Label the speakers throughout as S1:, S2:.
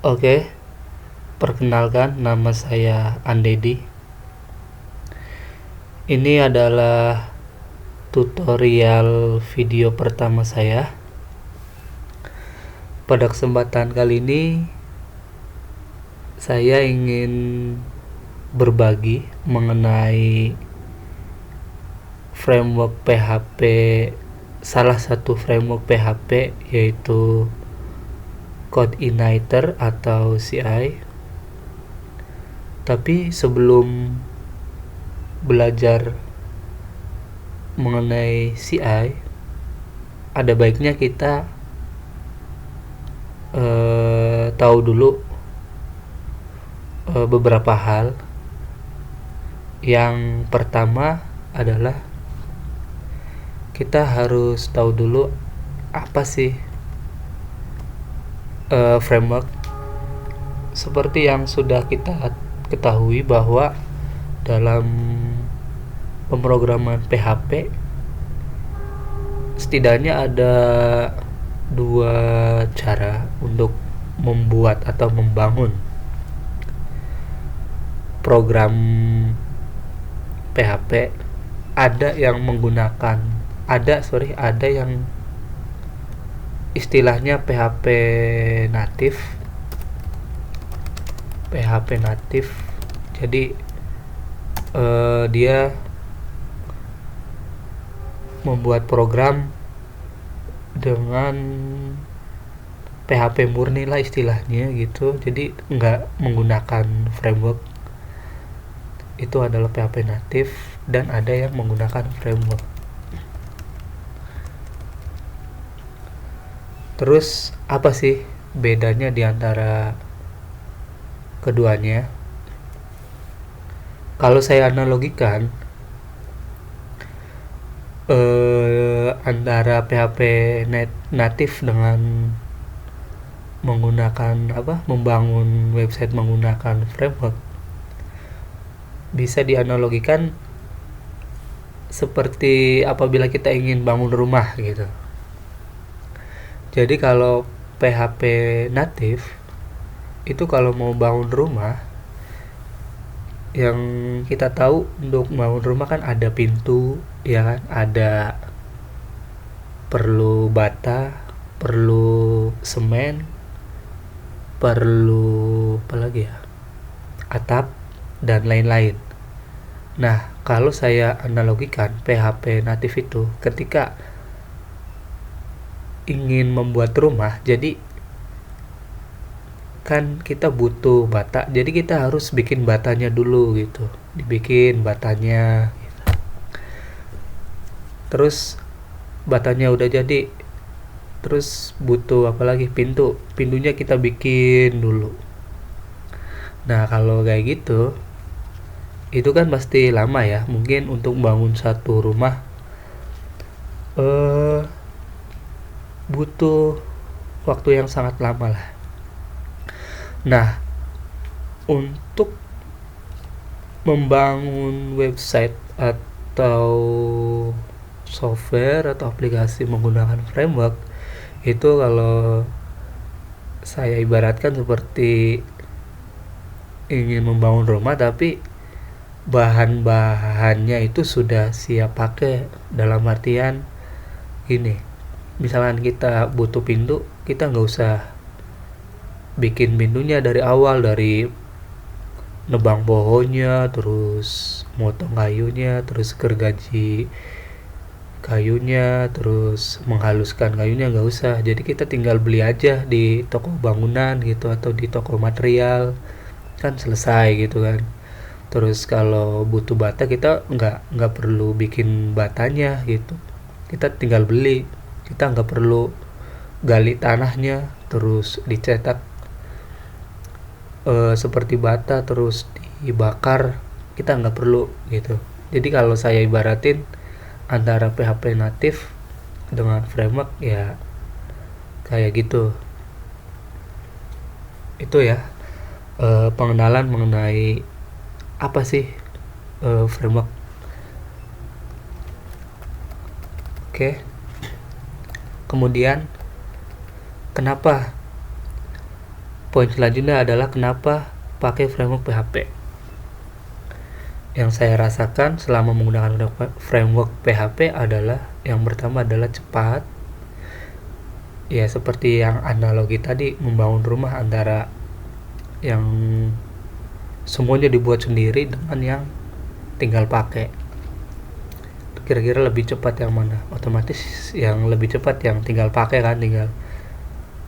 S1: Oke, perkenalkan nama saya Andedi. Ini adalah tutorial video pertama saya. Pada kesempatan kali ini saya ingin berbagi mengenai framework PHP, salah satu framework PHP yaitu CodeIgniter atau CI. Tapi sebelum belajar mengenai CI, ada baiknya kita tahu dulu beberapa hal. Yang pertama adalah kita harus tahu dulu apa sih framework. Seperti yang sudah kita ketahui bahwa dalam pemrograman PHP setidaknya ada dua cara untuk membuat atau membangun program PHP. Ada yang istilahnya PHP natif. Jadi dia membuat program dengan PHP murni lah istilahnya gitu. Jadi nggak menggunakan framework. Itu adalah PHP natif, dan ada yang menggunakan framework. Terus apa sih bedanya di antara keduanya? Kalau saya analogikan antara PHP natif dengan membangun website menggunakan framework, bisa dianalogikan seperti apabila kita ingin bangun rumah gitu. Jadi kalau PHP natif itu kalau mau bangun rumah, yang kita tahu untuk bangun rumah kan ada pintu, ya kan, ada perlu bata, perlu semen, perlu apa lagi ya, atap dan lain-lain. Nah, kalau saya analogikan PHP natif itu ketika ingin membuat rumah, jadi kan kita butuh bata, jadi kita harus bikin batanya dulu gitu, dibikin batanya gitu. Terus batanya udah jadi, terus butuh apa lagi, pintunya kita bikin dulu. Nah, kalau kayak gitu itu kan pasti lama ya. Mungkin untuk bangun satu rumah butuh waktu yang sangat lama lah. Nah, untuk membangun website atau software atau aplikasi menggunakan framework, itu kalau saya ibaratkan seperti ingin membangun rumah tapi bahan-bahannya itu sudah siap pakai. Dalam artian gini, misalkan kita butuh pintu, kita nggak usah bikin pintunya dari awal, dari nebang pohonnya, terus motong kayunya, terus gergaji kayunya, terus menghaluskan kayunya, nggak usah. Jadi kita tinggal beli aja di toko bangunan gitu atau di toko material, kan selesai gitu kan. Terus kalau butuh bata, kita nggak perlu bikin batanya gitu, kita tinggal beli. Kita nggak perlu gali tanahnya terus dicetak seperti bata terus dibakar, kita nggak perlu gitu. Jadi kalau saya ibaratin antara PHP natif dengan framework ya kayak gitu. Itu ya pengenalan mengenai apa sih framework. Oke. Kemudian kenapa Poin selanjutnya adalah kenapa pakai framework PHP. Yang saya rasakan selama menggunakan framework PHP adalah yang pertama adalah cepat. Ya seperti yang analogi tadi, membangun rumah antara yang semuanya dibuat sendiri dengan yang tinggal pakai. Kira-kira lebih cepat yang mana? Otomatis yang lebih cepat yang tinggal pakai kan, tinggal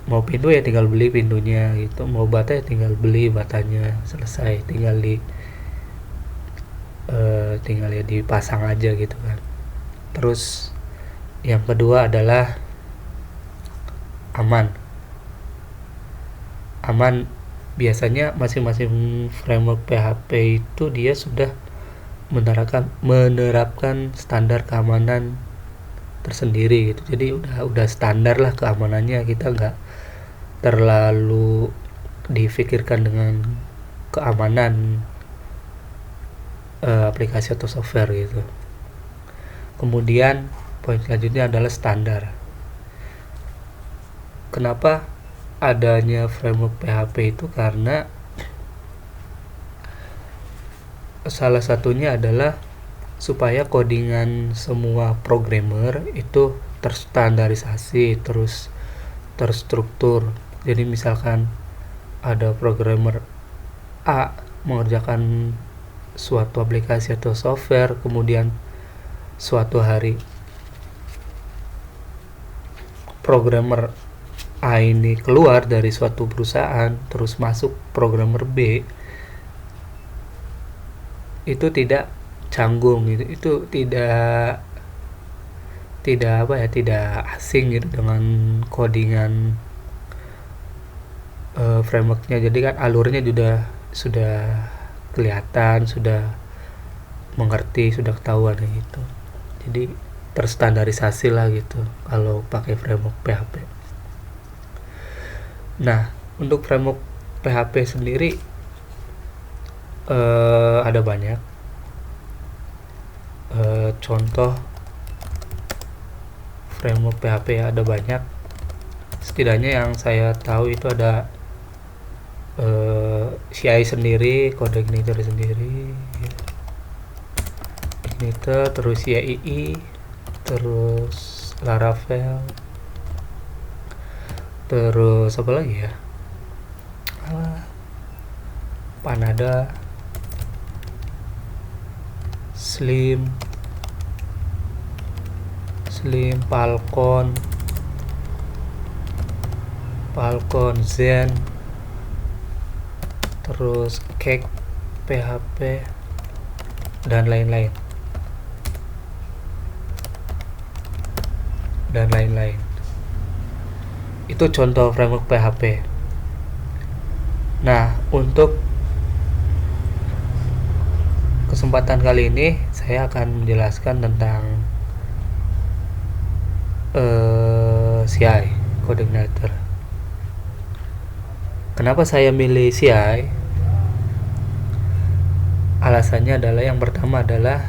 S1: mau pintu ya tinggal beli pintunya gitu, mau bata ya tinggal beli batanya, selesai, tinggal ya dipasang aja gitu kan. Terus yang kedua adalah aman. Biasanya masing-masing framework PHP itu dia sudah menerapkan standar keamanan tersendiri gitu. Jadi udah standar lah keamanannya, kita nggak terlalu difikirkan dengan keamanan aplikasi atau software gitu. Kemudian poin selanjutnya adalah standar. Kenapa adanya framework PHP itu? Karena salah satunya adalah supaya codingan semua programmer itu terstandarisasi, terus terstruktur. Jadi misalkan ada programmer A mengerjakan suatu aplikasi atau software, kemudian suatu hari programmer A ini keluar dari suatu perusahaan terus masuk programmer B, itu tidak canggung gitu, itu tidak asing gitu dengan codingan frameworknya. Jadi kan alurnya sudah kelihatan, sudah mengerti, sudah ketahuan gitu. Jadi terstandarisasi lah gitu kalau pakai framework PHP. Nah, untuk framework PHP sendiri ada banyak contoh framework PHP, ada banyak. Setidaknya yang saya tahu itu ada CI sendiri, code igniter sendiri, igniter, terus CII, terus Laravel, terus apa lagi ya, Panada, Slim, Falcon, Zen, terus Cake PHP, dan lain-lain. Itu contoh framework PHP. Nah, untuk kesempatan kali ini saya akan menjelaskan tentang CI, Coordinator. Kenapa saya milih CI? Alasannya adalah yang pertama adalah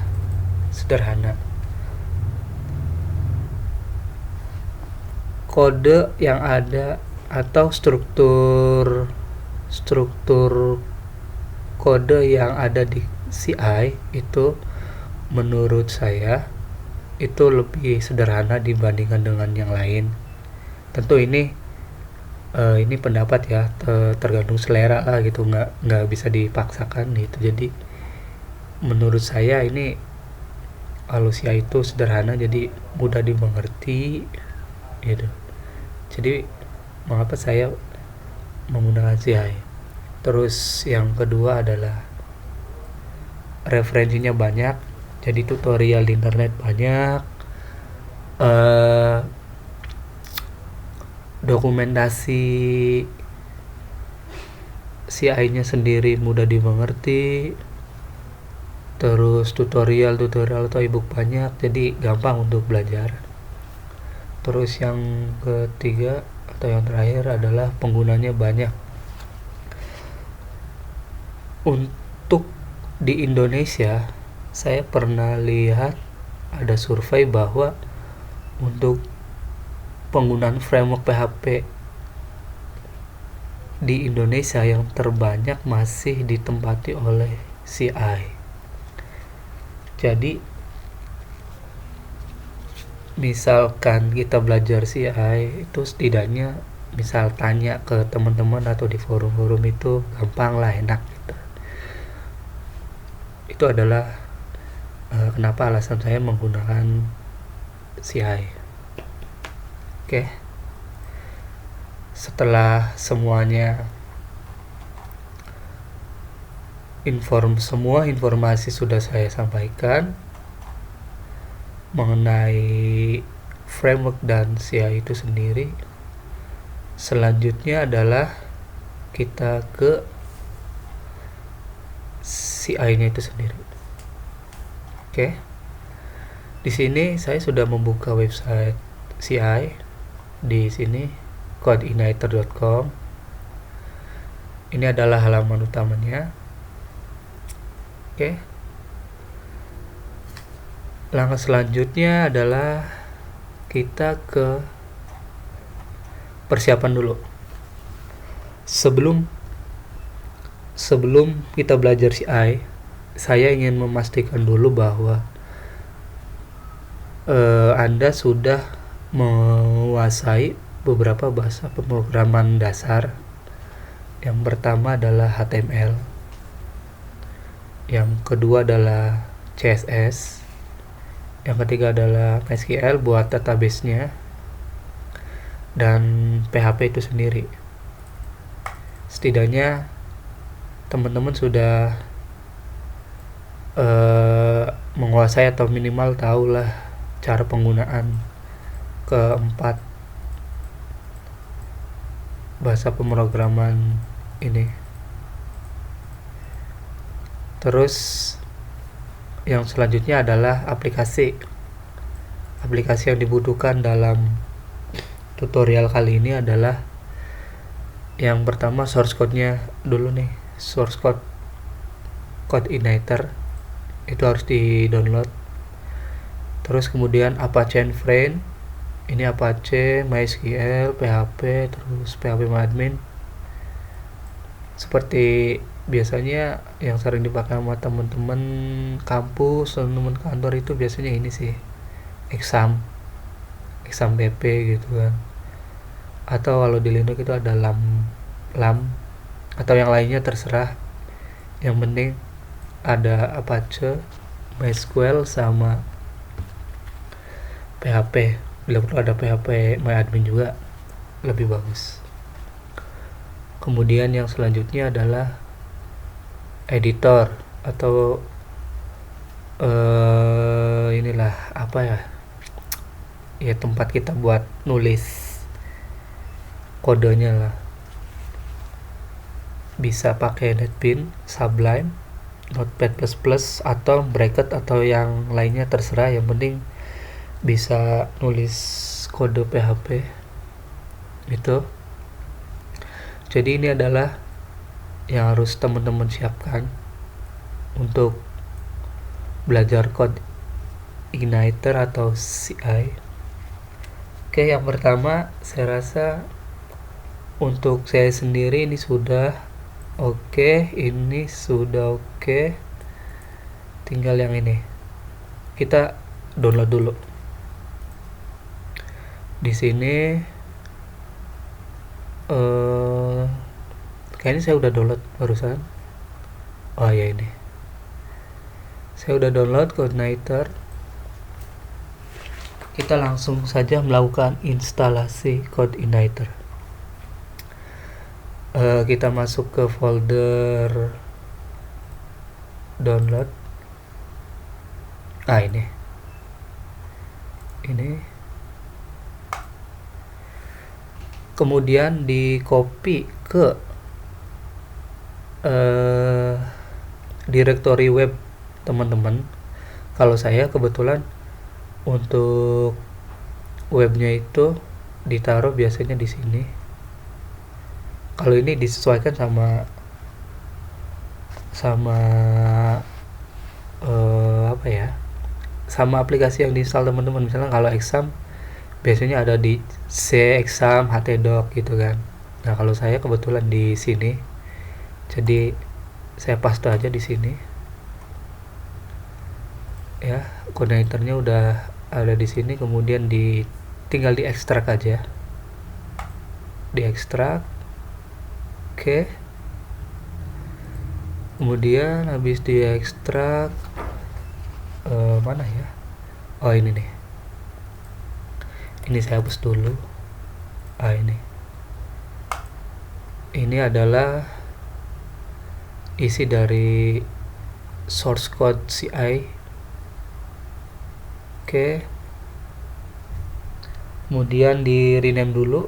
S1: sederhana. Kode yang ada atau struktur kode yang ada di CI itu menurut saya itu lebih sederhana dibandingkan dengan yang lain. Tentu ini pendapat ya, tergantung selera lah gitu, nggak bisa dipaksakan gitu. Jadi menurut saya ini kalau CI itu sederhana, jadi mudah dimengerti gitu. Jadi mengapa saya menggunakan CI. Terus yang kedua adalah referensinya banyak, jadi tutorial di internet banyak, dokumentasi CI-nya sendiri mudah dimengerti, terus tutorial atau ebook banyak, jadi gampang untuk belajar. Terus yang ketiga atau yang terakhir adalah penggunanya banyak. Untuk di Indonesia, saya pernah lihat ada survei bahwa untuk penggunaan framework PHP di Indonesia yang terbanyak masih ditempati oleh CI. Jadi misalkan kita belajar CI itu setidaknya misal tanya ke teman-teman atau di forum-forum itu gampang lah, enak gitu. Itu adalah kenapa alasan saya menggunakan CI. Oke. Setelah semuanya semua informasi sudah saya sampaikan mengenai framework dan CI itu sendiri. Selanjutnya adalah kita ke CI-nya itu sendiri. Oke. Di sini saya sudah membuka website CI. Di sini codeigniter.com. Ini adalah halaman utamanya. Oke. Langkah selanjutnya adalah kita ke persiapan dulu. Sebelum kita belajar CI, saya ingin memastikan dulu bahwa Anda sudah menguasai beberapa bahasa pemrograman dasar. Yang pertama adalah HTML, yang kedua adalah CSS, yang ketiga adalah MySQL buat database-nya, dan PHP itu sendiri. Setidaknya teman-teman sudah menguasai atau minimal tahulah cara penggunaan keempat bahasa pemrograman ini. Terus yang selanjutnya adalah aplikasi yang dibutuhkan dalam tutorial kali ini adalah yang pertama source code-nya dulu nih. Source code Codeigniter itu harus di-download. Terus kemudian Apache Frame, ini Apache, MySQL, PHP, terus PHPMyAdmin. Seperti biasanya yang sering dipakai sama teman-teman kampus, teman-teman kantor itu biasanya ini sih, exam PP gitu kan. Atau kalau di Linux itu ada lam atau yang lainnya terserah. Yang penting ada Apache, MySQL sama PHP. Bila perlu ada PHPMyAdmin juga lebih bagus. Kemudian yang selanjutnya adalah editor atau inilah apa ya tempat kita buat nulis kodenya lah. Bisa pakai NetBeans, Sublime, Notepad++ atau Bracket atau yang lainnya terserah, yang penting bisa nulis kode PHP itu. Jadi ini adalah yang harus teman-teman siapkan untuk belajar Codeigniter atau CI. Oke, yang pertama saya rasa untuk saya sendiri ini sudah oke, ini sudah oke. Tinggal yang ini. Kita download dulu. Di sini kayaknya saya udah download barusan. Oh ya, ini saya udah download Codeigniter. Kita langsung saja melakukan instalasi Codeigniter. Kita masuk ke folder download. Ini kemudian di copy ke directory web teman-teman. Kalau saya kebetulan untuk webnya itu ditaruh biasanya di sini. Kalau ini disesuaikan sama sama aplikasi yang diinstal teman-teman. Misalnya kalau exam biasanya ada di C exam htdoc gitu kan. Nah, kalau saya kebetulan di sini, jadi saya paste aja di sini. Ya, konektornya udah ada di sini, kemudian tinggal diekstrak aja. Diekstrak. Oke. Kemudian habis diekstrak mana ya? Oh, ini nih. Ini saya hapus dulu. Ini adalah isi dari source code CI. Oke. Kemudian di rename dulu.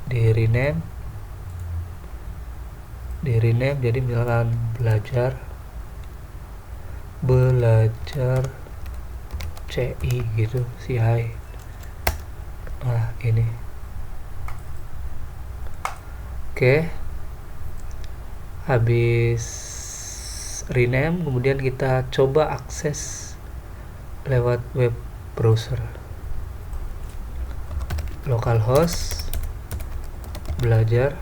S1: Di rename jadi misalkan belajar CI gitu, CI. Nah, ini. Oke. Habis rename, kemudian kita coba akses lewat web browser. Localhost belajar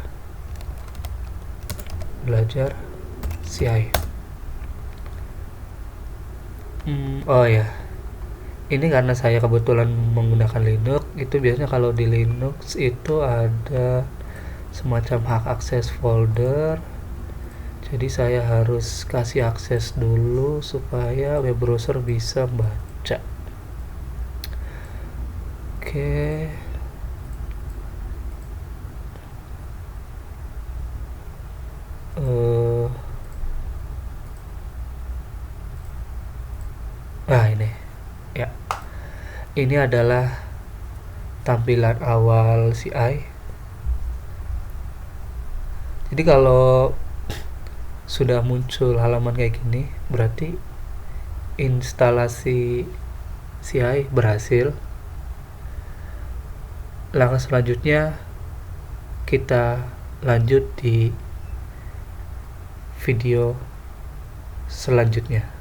S1: CI. Oh ya, ini karena saya kebetulan menggunakan Linux. Itu biasanya kalau di Linux itu ada semacam hak akses folder, jadi saya harus kasih akses dulu supaya web browser bisa baca. Oke. Nah, ini ya, ini adalah tampilan awal CI. Jadi kalau sudah muncul halaman kayak gini, berarti instalasi CI berhasil. Langkah selanjutnya kita lanjut di video selanjutnya.